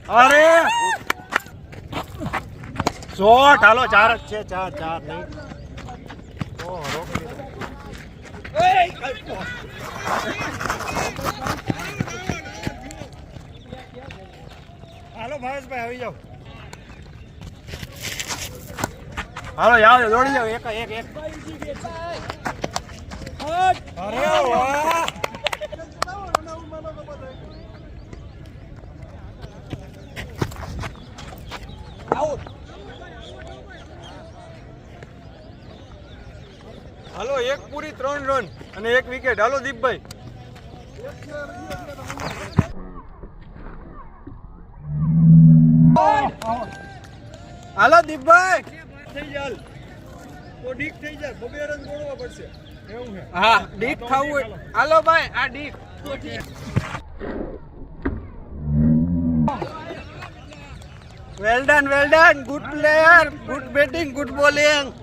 અરે શોટ હાલો 4 જ છે 4 નહીં ઓહ રોકી દીધો હાલો ભાવેશભાઈ આવી જાઓ હાલો જાઓ દોડી જાઓ એક અરે વાહ હાલો એક પૂરી 3 રન અને 1 વિકેટ હાલો દીપભાઈ હાલો દીપભાઈ થઈ જાય તો ડીક થઈ જાય 2 રન દોડવા પડશે એવું છે હા ડીક ખાવું હાલો ભાઈ આ ડીક well done good player good batting good bowling